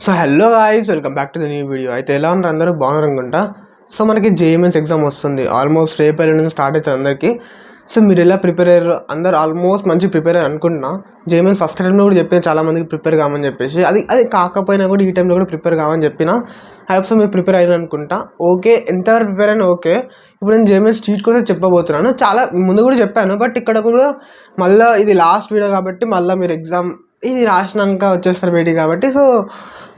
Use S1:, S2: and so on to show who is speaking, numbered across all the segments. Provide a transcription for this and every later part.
S1: So hello guys, welcome back to the new video. అయితే ఎలా ఉన్నారు? అందరూ బాగున్నారు అనుకుంటా. సో మనకి జేఎంఎస్ ఎగ్జామ్ వస్తుంది. ఆల్మోస్ట్ రేపు నుంచి స్టార్ట్ అవుతుంది అందరికీ. సో మీరు ఎలా ప్రిపేర్ అయ్యారు? అందరు ఆల్మోస్ట్ మంచి ప్రిపేర్ అయ్యారు అనుకుంటున్నా. జేఎంఎస్ ఫస్ట్ టైంలో కూడా చెప్పిన చాలా మందికి ప్రిపేర్ కామని చెప్పేసి, అది కాకపోయినా కూడా ఈ టైంలో కూడా ప్రిపేర్ కామని చెప్పిన. సో మీరు ప్రిపేర్ అయ్యారు అనుకుంటా. ఓకే, ఎంతవరకు ప్రిపేర్ అయినా ఓకే. ఇప్పుడు నేను జేఎంఎస్ చీట్ కోసం చెప్పబోతున్నాను. చాలా ముందు కూడా చెప్పాను, బట్ ఇక్కడ కూడా మళ్ళీ ఇది లాస్ట్ వీడియో కాబట్టి మళ్ళీ మీరు ఎగ్జామ్ ఇది రాసినాక వచ్చేస్తారు బయటికి కాబట్టి సో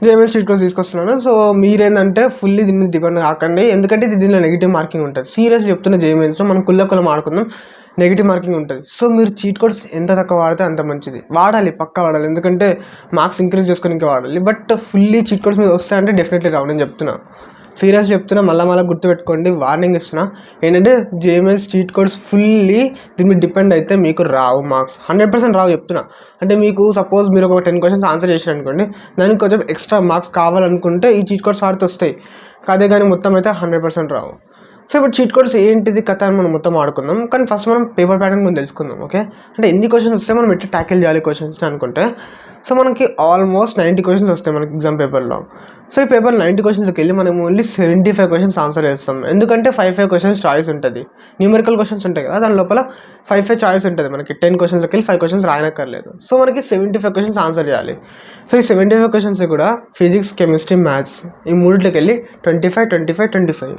S1: జేఎంఎస్ స్ట్రీట్ కోర్స్ తీసుకొస్తున్నాను. సో మీరేంటంటే ఫుల్లీ దీని మీద డిపెండ్ కాకండి, ఎందుకంటే ఇది దీనిలో నెగిటివ్ మార్కింగ్ ఉంటుంది. సీరియస్ చెప్తున్న జేఎంఎస్లో మనం కుళ్ళకులం ఆడుకుందాం, నెగిటివ్ మార్కింగ్ ఉంటుంది. సో మీరు చీట్ కోడ్స్ ఎంత తక్కువ వాడితే అంత మంచిది. వాడాలి, పక్కా వాడాలి, ఎందుకంటే మార్క్స్ ఇంక్రీజ్ చేసుకొని ఇంకా వాడాలి. బట్ ఫుల్లీ చీట్ కోడ్స్ మీద వస్తాయంటే డెఫినెట్లీ రావు, నేను చెప్తున్నా, సీరియస్ చెప్తున్నా. మళ్ళీ గుర్తుపెట్టుకోండి, వార్నింగ్ ఇస్తున్నా. ఏంటంటే జేఎంఎస్ చీట్ కోడ్స్ ఫుల్లీ దీని మీద డిపెండ్ అయితే మీకు రావు మార్క్స్, 100% రావు చెప్తున్నా. అంటే మీకు సపోజ్ మీరు ఒక 10 క్వశ్చన్స్ ఆన్సర్ చేశారు అనుకోండి, దానికి కొంచెం ఎక్స్ట్రా మార్క్స్ కావాలనుకుంటే ఈ చీట్ కోడ్స్ వాడితే వస్తాయి. అదే కానీ మొత్తం అయితే 100% రావు. సో ఇప్పుడు చీట్ కోడ్స్ ఏంటిది కథ అని మనం మొత్తం ఆడుకుందాం. కానీ ఫస్ట్ మనం పేపర్ ప్యాటర్న్ గురించి తెలుసుకుందాం. ఓకే, అంటే ఎన్ని క్వశ్చన్స్ వస్తే మనం ఎట్లా ట్యాకిల్ చేయాలి క్వశ్చన్స్ని అనుకుంటే, సో మనకి ఆల్మోస్ట్ 90 క్వశ్చన్స్ వస్తాయి మనకి ఎగ్జామ్ పేపర్లో. సో ఈ పేపర్ 90 క్వశ్చన్స్కి వెళ్ళి మనం ఓన్లీ 75 క్వశ్చన్స్ ఆన్సర్ చేస్తాం. ఎందుకంటే 5 క్వశ్చన్స్ చాయిస్ ఉంటుంది, న్యూమరికల్ క్వశ్చన్స్ ఉంటాయి కదా, దాని లోపల 5 చాయిస్ ఉంటుంది. మనకి 10 క్వశ్చన్స్కి వెళ్ళి 5 క్వశ్చన్స్ రాయనక్కర్లేదు. సో మనకి 75 క్వశ్చన్స్ ఆన్సర్ చేయాలి. సో ఈ 75 క్వశ్చన్స్ కూడా ఫిజిక్స్, కెమిస్ట్రీ, మ్యాథ్స్ ఈ మూడిట్లోకి వెళ్ళి 25, 25, 25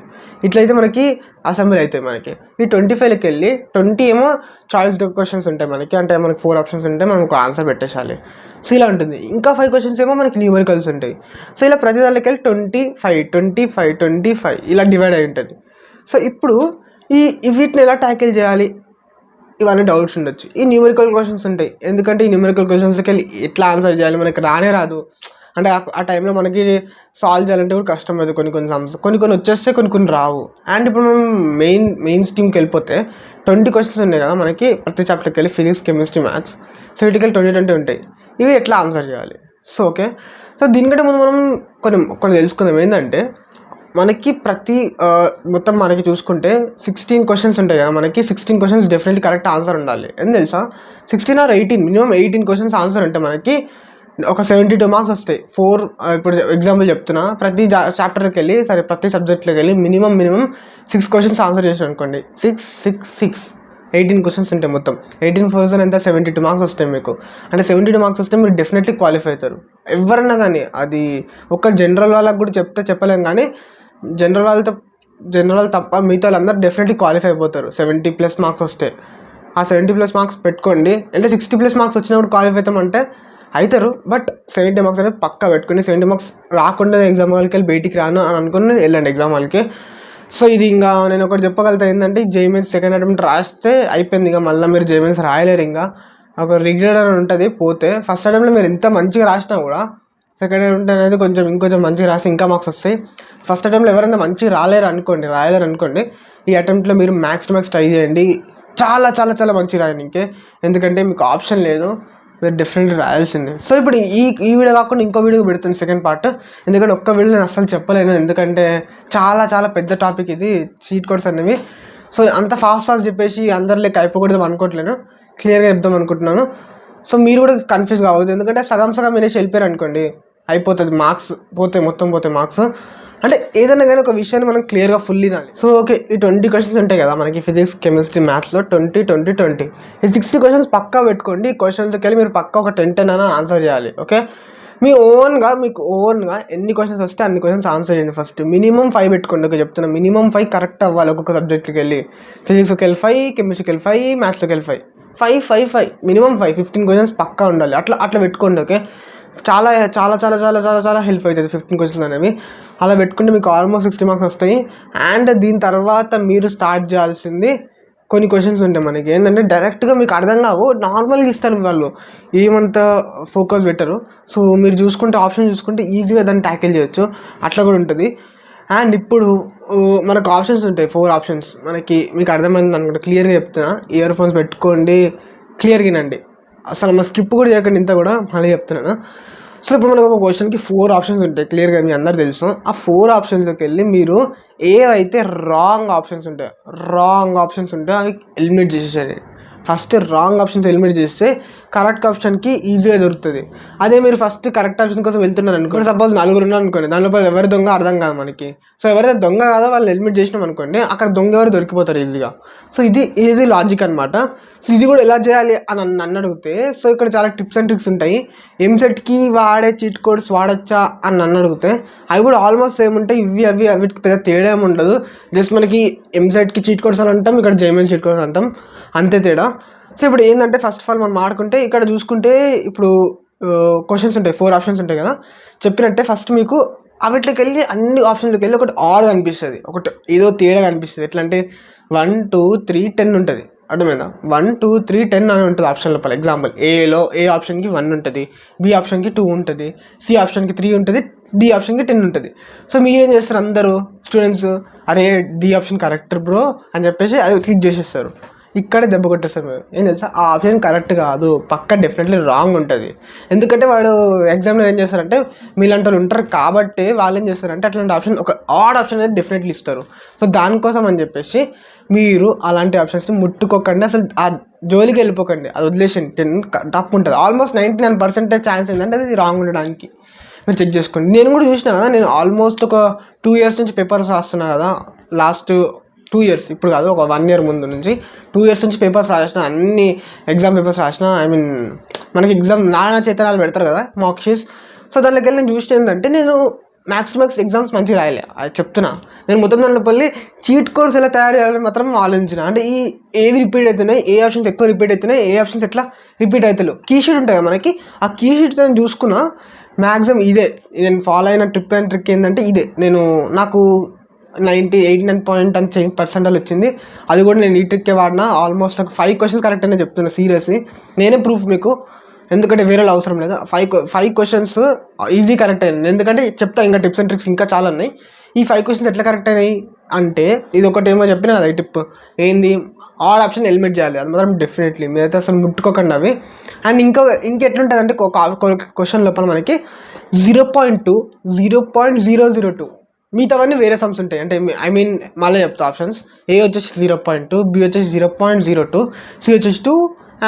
S1: ఇట్లయితే మనకి అసెంబ్లీ అవుతాయి. మనకి ఈ 25కి వెళ్ళి 20 ఏమో చాయిస్ క్వశ్చన్స్ ఉంటాయి మనకి, అంటే మనకి 4 ఆప్షన్స్ ఉంటాయి, మనం ఒక ఆన్సర్ పెట్టేసాలి. సో ఇలా ఉంటుంది. ఇంకా 5 క్వశ్చన్స్ ఏమో మనకి న్యూమరికల్స్ ఉంటాయి. సో ఇలా ప్రతి దానికి వెళ్ళి 25, 25, 25 ఇలా డివైడ్ అయి ఉంటుంది. సో ఇప్పుడు వీటిని ఎలా ట్యాకిల్ చేయాలి ఇవన్నీ డౌట్స్ ఉండొచ్చు. ఈ న్యూమరికల్ క్వశ్చన్స్ ఉంటాయి, ఎందుకంటే ఈ న్యూమరికల్ క్వశ్చన్స్కి వెళ్ళి ఎట్లా ఆన్సర్ చేయాలి మనకి రానే రాదు. అంటే ఆ టైంలో మనకి సాల్వ్ చేయాలంటే కూడా కష్టం అవుతుంది. కొన్ని వచ్చేస్తే కొన్ని రావు. అండ్ ఇప్పుడు మనం మెయిన్ స్ట్రీమ్కి వెళ్ళిపోతే 20 క్వశ్చన్స్ ఉన్నాయి కదా మనకి ప్రతి చాప్టర్కి వెళ్ళి, ఫిజిక్స్, కెమిస్ట్రీ, మ్యాథ్స్. సో వీటికి వెళ్ళి 20 ఉంటాయి. ఇవి ఎట్లా ఆన్సర్ చేయాలి? సో ఓకే, సో దీనికంటే ముందు మనం కొన్ని తెలుసుకుందాం. ఏంటంటే మనకి మొత్తం మనకి చూసుకుంటే 16 క్వశ్చన్స్ ఉంటాయి కదా మనకి. 16 క్వశ్చన్స్ డెఫినెట్లీ కరెక్ట్ ఆన్సర్ ఉండాలి. ఎందుకు తెలుసా? 16 or 18 మినిమం 18 క్వశ్చన్స్ ఆన్సర్ ఉంటే మనకి ఒక 72 మార్క్స్ వస్తాయి. ఇప్పుడు ఎగ్జాంపుల్ చెప్తున్నా, ప్రతి చాప్టర్కి వెళ్ళి ప్రతి సబ్జెక్ట్లోకి వెళ్ళి మినిమం 6 క్వశ్చన్స్ ఆన్సర్ చేసాను అనుకోండి. 6 18 క్వశ్చన్స్ ఉంటాయి. మొత్తం 18 4 ఎంత 72 మార్క్స్ వస్తాయి మీకు. అంటే 72 మార్క్స్ వస్తే మీరు డెఫినెట్లీ క్వాలిఫై అవుతారు ఎవరన్నా కానీ. అది ఒక జనరల్ వాళ్ళకి కూడా చెప్పలేం, కానీ జనరల్ వాళ్ళు తప్ప మిగతా వాళ్ళందరూ డెఫినెట్లీ క్వాలిఫై అయిపోతారు 70+ మార్క్స్ వస్తే. ఆ 70+ మార్క్స్ పెట్టుకోండి. అంటే 60+ మార్క్స్ వచ్చినప్పుడు క్వాలిఫై అవుతామంటే అవుతారు, బట్ 70 మార్క్స్ అనేది పక్కా పెట్టుకోండి. 70 మార్క్స్ రాకుండా ఎగ్జామ్ వాళ్ళకి వెళ్ళి బయటికి రాను అని అనుకుని వెళ్ళండి ఎగ్జామ్ వాళ్ళకి. సో ఇది ఇంకా నేను ఒకటి చెప్పగలుగుతా, ఏంటంటే జేఎంఎస్ సెకండ్ అటెంప్ట్ రాస్తే అయిపోయింది. ఇంకా మళ్ళీ మీరు జేఎంఎస్ రాయలేరు. ఇంకా ఒక రిగ్రెట్ అని ఉంటుంది పోతే. ఫస్ట్ అటెంప్ట్లో మీరు ఎంత మంచిగా రాసినా కూడా సెకండ్ అటెంప్ట్ అనేది ఇంకొంచెం మంచిగా రాసి ఇంకా మార్క్స్ వస్తాయి. ఫస్ట్ అటెంప్ట్లో ఎవరైనా మంచిగా రాయలేరు అనుకోండి, ఈ అటెంప్ట్లో మీరు మ్యాక్స్ టు మ్యాక్స్ ట్రై చేయండి. చాలా చాలా చాలా మంచిగా రాయండి. ఎందుకంటే మీకు ఆప్షన్ లేదు, మీరు డెఫినెట్లీ రాయాల్సిందే. సో ఇప్పుడు ఈ వీడియో కాకుండా ఇంకో వీడియో పెడుతుంది సెకండ్ పార్ట్, ఎందుకంటే ఒక్క వీడియో నేను అస్సలు చెప్పలేను, ఎందుకంటే చాలా చాలా పెద్ద టాపిక్ ఇది చీట్ కోడ్స్ అనేవి. సో అంత ఫాస్ట్ చెప్పేసి అందరి లెక్క అయిపోకూడదు అనుకోవట్లేను, క్లియర్గా చెప్దాం అనుకుంటున్నాను. సో మీరు కూడా కన్ఫ్యూజ్ కావద్దు, ఎందుకంటే సగం వినేసి వెళ్ళిపోయారు అనుకోండి అయిపోతుంది, మార్క్స్ మొత్తం పోతే మార్క్స్. అంటే ఏదైనా కానీ ఒక విషయాన్ని మనం క్లియర్గా ఫుల్లీ వినాలి. సో ఓకే, ఈ 20 క్వశ్చన్స్ ఉంటాయి కదా మనకి ఫిజిక్స్, కెమిస్ట్రీ, మ్యాథ్స్లో 20, 20, 20 ఈ 60 క్వశ్చన్స్ పక్కా పెట్టుకోండి. ఈ క్వశ్చన్స్కి వెళ్ళి మీరు పక్కా ఒక 10 అయినా ఆన్సర్ చేయాలి. ఓకే, మీకు ఓన్గా ఎన్ని క్వశ్చన్స్ వస్తే అన్ని క్వశ్చన్స్ ఆన్సర్ చేయండి. ఫస్ట్ మినిమం 5 పెట్టుకోండి. ఓకే చెప్తున్నా, మినిమం 5 కరెక్ట్ అవ్వాలి ఒక్కొక్క సబ్జెక్ట్కి వెళ్ళి. ఫిజిక్స్కి వెళ్ళి 5, కెమిస్ట్రీకి వెళ్ళి 5, మ్యాథ్స్కి వెళ్ళి 5 మినిమం 15 క్వశ్చన్స్ పక్కా ఉండాలి. అట్లా పెట్టుకోండి. ఓకే, చాలా చాలా చాలా చాలా చాలా చాలా హెల్ప్ అవుతుంది 15 క్వశ్చన్స్ అనేవి. అలా పెట్టుకుంటే మీకు ఆల్మోస్ట్ 60 మార్క్స్ వస్తాయి. అండ్ దీని తర్వాత మీరు స్టార్ట్ చేయాల్సింది కొన్ని క్వశ్చన్స్ ఉంటాయి మనకి. ఏంటంటే డైరెక్ట్గా మీకు అర్థం కావు, నార్మల్గా ఇస్తారు వాళ్ళు, ఏమంత ఫోకస్ పెట్టరు. సో మీరు ఆప్షన్ చూసుకుంటే ఈజీగా దాన్ని ట్యాకిల్ చేయొచ్చు, అట్లా కూడా ఉంటుంది. అండ్ ఇప్పుడు మనకు ఆప్షన్స్ ఉంటాయి, 4 ఆప్షన్స్ మనకి. మీకు అర్థమైంది అనుకుంటా, క్లియర్గా చెప్తున్నా. ఇయర్ ఫోన్స్ పెట్టుకోండి, క్లియర్గా వినండి, అసలు మా స్కిప్ కూడా చేయకండి, ఇంత కూడా మళ్ళీ చెప్తున్నాను. సో ఇప్పుడు మనకు ఒక క్వశ్చన్కి 4 ఆప్షన్స్ ఉంటాయి, క్లియర్గా మీ అందరు తెలుసు. ఆ 4 ఆప్షన్స్లోకి వెళ్ళి మీరు ఏవైతే రాంగ్ ఆప్షన్స్ ఉంటాయో అవి ఎలిమినేట్ చేసేసేయండి. ఫస్ట్ రాంగ్ ఆప్షన్స్ ఎలిమినేట్ చేస్తే కరెక్ట్ ఆప్షన్కి ఈజీగా దొరుకుతుంది. అదే మీరు ఫస్ట్ కరెక్ట్ ఆప్షన్ కోసం వెళ్తున్నారు అనుకోండి, సపోజ్ 4 ఉన్నారు అనుకోండి, దానిలో ఎవరి దొంగ అర్థం కాదు మనకి. సో ఎవరైతే దొంగ కాదో వాళ్ళు ఎలిమినేట్ చేసినాం అనుకోండి, అక్కడ దొంగ ఎవరు దొరికిపోతారు ఈజీగా. సో ఇది లాజిక్ అనమాట. సో ఇది కూడా ఎలా చేయాలి అని నన్ను అడిగితే, సో ఇక్కడ చాలా టిప్స్ అండ్ ట్రిక్స్ ఉంటాయి. ఎంసెట్కి వాడే చీట్ కోడ్స్ వాడచ్చా అని నన్ను అడిగితే అవి కూడా ఆల్మోస్ట్ సేమ్ ఉంటాయి. వీటికి పెద్ద తేడా ఏమి ఉండదు. జస్ట్ మనకి ఎంసెట్కి చీట్ కోడ్స్ అని అంటాం, ఇక్కడ జేఎంఎన్ చీట్ కోడ్స్ అంటాం, అంతే తేడా. సో ఇప్పుడు ఏంటంటే ఫస్ట్ ఆఫ్ ఆల్ మనం ఆడుకుంటే ఇక్కడ చూసుకుంటే ఇప్పుడు క్వశ్చన్స్ ఉంటాయి, 4 ఆప్షన్స్ ఉంటాయి కదా. చెప్పినట్టే ఫస్ట్ మీకు అవిట్లోకి వెళ్ళి అన్ని ఆప్షన్స్కి వెళ్ళి ఒకటి ఆడ్ కనిపిస్తుంది, ఒకటి ఏదో తేడా కనిపిస్తుంది. ఎట్లా అంటే 1 2 3 10 ఉంటుంది, అర్థమైందా? 1 2 3 10 అని ఉంటుంది ఆప్షన్ లోపల. ఎగ్జాంపుల్ ఏ ఆప్షన్కి 1 ఉంటుంది, బి ఆప్షన్కి 2 ఉంటుంది, సి ఆప్షన్కి 3 ఉంటుంది, డి ఆప్షన్కి 10 ఉంటుంది. సో మీరేం చేస్తారు అందరూ స్టూడెంట్స్, అరే డి ఆప్షన్ కరెక్ట్ బ్రో అని చెప్పేసి అది క్లిక్ చేసేస్తారు. ఇక్కడే దెబ్బ కొట్టేస్తారు. మీరు ఏం తెలుసా, ఆ ఆప్షన్ కరెక్ట్ కాదు, పక్క డెఫినెట్లీ రాంగ్ ఉంటుంది. ఎందుకంటే వాడు ఎగ్జామ్లో ఏం చేస్తారంటే మీలాంటి వాళ్ళు ఉంటారు కాబట్టి వాళ్ళు ఏం చేస్తారంటే అట్లాంటి ఆప్షన్ ఒక ఆడ్ ఆప్షన్ అనేది డెఫినెట్లీ ఇస్తారు. సో దానికోసం అని చెప్పేసి మీరు అలాంటి ఆప్షన్స్ని ముట్టుకోకండి, అసలు ఆ జోలికి వెళ్ళిపోకండి, అది వదిలేసండి. 10 తప్పు ఉంటుంది. ఆల్మోస్ట్ 99% ఛాన్స్ ఏంటంటే అది రాంగ్ ఉండడానికి. మీరు చెక్ చేసుకోండి. నేను కూడా చూసినా కదా, నేను ఆల్మోస్ట్ ఒక 2 years నుంచి పేపర్స్ రాస్తున్నా కదా, లాస్ట్ 2 years, ఇప్పుడు కాదు ఒక 1 year ముందు నుంచి 2 years నుంచి పేపర్స్ రాసిన, అన్ని ఎగ్జామ్ పేపర్స్ రాసిన. ఐ మీన్ మనకి ఎగ్జామ్ నానా చైతన్యాలు పెడతారు కదా మాక్ షీట్స్. సో దాంట్లోకి వెళ్ళి నేను చూసిన ఏంటంటే నేను మ్యాక్స్ ఎగ్జామ్స్ మంచిగా రాయలే, అది చెప్తున్నా. నేను మొత్తం దాంట్లో వెళ్ళి చీట్ కోడ్స్ ఎలా తయారు చేయాలని మాత్రం ఆలోచించిన. అంటే ఏవి రిపీట్ అవుతున్నాయి, ఏ ఆప్షన్స్ ఎక్కువ రిపీట్ అవుతున్నాయి, ఏ ఆప్షన్స్ ఎట్లా రిపీట్ అవుతాయి. కీ షీట్ ఉంటుంది కదా మనకి, ఆ కీ షీట్ నేను చూసుకున్నా. మ్యాక్సిమం ఇదే నేను ఫాలో అయిన ట్రిక్ ఏంటంటే ఇదే. నాకు 89% వచ్చింది. అది కూడా నేను ఈ ట్రిక్కే వాడినా. ఆల్మోస్ట్ నాకు 5 questions కరెక్ట్ అనే చెప్తున్నా సీరియస్లీ. నేనే ప్రూఫ్ మీకు, ఎందుకంటే వేరే అవసరం లేదు. 5 questions ఈజీ కరెక్ట్ అయ్యాను. ఎందుకంటే చెప్తా ఇంకా టిప్స్ అండ్ ట్రిక్స్ ఇంకా చాలా ఉన్నాయి. ఈ 5 questions ఎట్లా కరెక్ట్ అయినాయి అంటే, ఇది ఒకటి ఏమో చెప్పినా కదా ఈ టిప్ ఏంది, ఆడ్ ఆప్షన్ ఎలిమినేట్ చేయాలి. అది మాత్రం డెఫినెట్లీ మీరైతే అసలు ముట్టుకోకండి అవి. అండ్ ఇంకెట్లుంటుంది అంటే క్వశ్చన్ లోపల మనకి 0.2 0.002 మిగతావన్నీ వేరే సమ్స్ ఉంటాయి. అంటే ఐ మీన్ మళ్ళీ చెప్తా ఆప్షన్స్. ఏ వచ్చేసి 0.2, బి వచ్చేసి 0.02, సి వచ్చేసి 2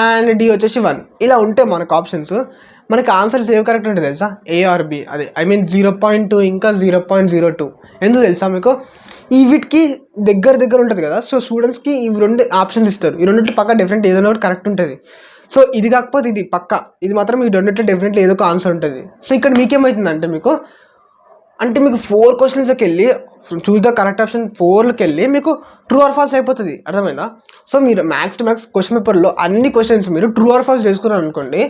S1: అండ్ డి వచ్చేసి 1. ఇలా ఉంటాయి మనకు ఆప్షన్స్. మనకి ఆన్సర్స్ ఏవి కరెక్ట్ ఉంటుంది తెలుసా, ఏ ఆర్ బి. అదే ఐ మీన్ 0.2 ఇంకా 0.02. ఎందుకు తెలుసా మీకు, ఈ వీటికి దగ్గర ఉంటుంది కదా. సో స్టూడెంట్స్కి ఇవి 2 ఆప్షన్స్ ఇస్తారు. ఈ రెండింటి పక్క డెఫినెట్ ఏదో ఒకటి కరెక్ట్ ఉంటుంది. సో ఇది కాకపోతే ఇది పక్క, ఇది మాత్రం ఈ రెండింటిలో డెఫినెట్లీ ఏదో ఒక ఆన్సర్ ఉంటుంది. సో ఇక్కడ మీకేమవుతుందంటే మీకు 4 క్వశ్చన్స్కి వెళ్ళి చూస్ ద కరెక్ట్ ఆప్షన్ 4కి వెళ్ళి మీకు ట్రూ ఆర్ ఫాల్స్ అయిపోతుంది, అర్థమైందా? సో మీరు మ్యాక్స్ టు మ్యాక్స్ క్వశ్చన్ పేపర్లో అన్ని క్వశ్చన్స్ మీరు ట్రూ ఆర్ ఫాల్స్ చేసుకున్నారు అనుకోండి,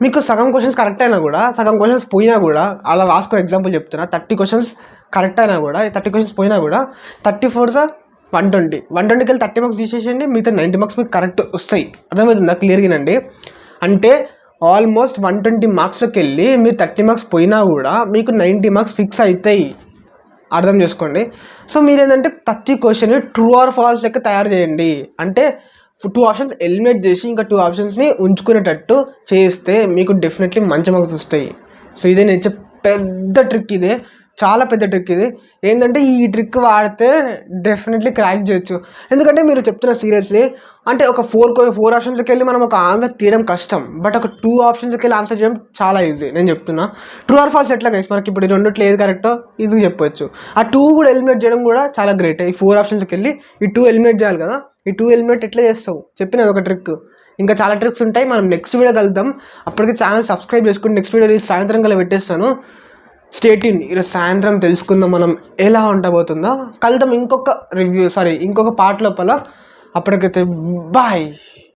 S1: మీకు సగం క్వశ్చన్స్ కరెక్ట్ అయినా కూడా, సగం క్వశ్చన్స్ పోయినా కూడా, అలా రాసుకుని ఎగ్జాంపుల్ చెప్తున్నా, 30 questions కరెక్ట్ అయినా కూడా, 30 questions పోయినా కూడా 34 120. 120కి వెళ్ళి 30 marks తీసేసేయండి, మిగతా 90 marks మీకు కరెక్ట్ వస్తాయి. అర్థమవుతుందా క్లియర్గానండి? అంటే ఆల్మోస్ట్ 120 మార్క్స్కి వెళ్ళి మీరు 30 marks పోయినా కూడా మీకు 90 marks ఫిక్స్ అవుతాయి, అర్థం చేసుకోండి. సో మీరు ఏంటంటే ప్రతి క్వశ్చన్ ట్రూ ఆర్ ఫాల్స్ లెక్క తయారు చేయండి. అంటే 2 ఆప్షన్స్ ఎలిమినేట్ చేసి ఇంకా 2 ఆప్షన్స్ని ఉంచుకునేటట్టు చేస్తే మీకు డెఫినెట్లీ మంచి మార్క్స్ వస్తాయి. సో ఇదే నేను పెద్ద ట్రిక్, ఇదే చాలా పెద్ద ట్రిక్ ఇది. ఏంటంటే ఈ ట్రిక్ వాడితే డెఫినెట్లీ క్రాక్ చేయొచ్చు. ఎందుకంటే మీరు చెప్తున్న సీరియస్లీ, అంటే ఒక 4 ఆప్షన్స్కి వెళ్ళి మనం ఒక ఆన్సర్ తీయడం కష్టం, బట్ ఒక 2 ఆప్షన్స్కి వెళ్ళి ఆన్సర్ చేయడం చాలా ఈజీ. నేను చెప్తున్నా ట్రూ ఆర్ ఫాల్స్ ఎట్లా గైస్, మనకి ఇప్పుడు ఈ రెండిట్లో ఏది కరెక్టో ఇది చెప్పొచ్చు. ఆ 2 కూడా ఎలిమినేట్ చేయడం కూడా చాలా గ్రేట్. ఈ 4 ఆప్షన్స్కి వెళ్ళి ఈ 2 ఎలిమినేట్ చేయాలి కదా, ఈ 2 ఎలిమినేట్ ఎట్లా చేస్తావు చెప్పిన ఒక ట్రిక్. ఇంకా చాలా ట్రిక్స్ ఉంటాయి. మనం నెక్స్ట్ వీడియో కలుద్దాం. అప్పటికి ఛానల్ సబ్స్క్రైబ్ చేసుకుని నెక్స్ట్ వీడియో సాయంత్రం కల్లా పెట్టేస్తాను. Stay tune. ఈరోజు సాయంత్రం తెలుసుకుందాం మనం ఎలా ఉండబోతుందో. కలుద్దాం ఇంకొక పార్ట్ లోపల. అప్పటికైతే బాయ్.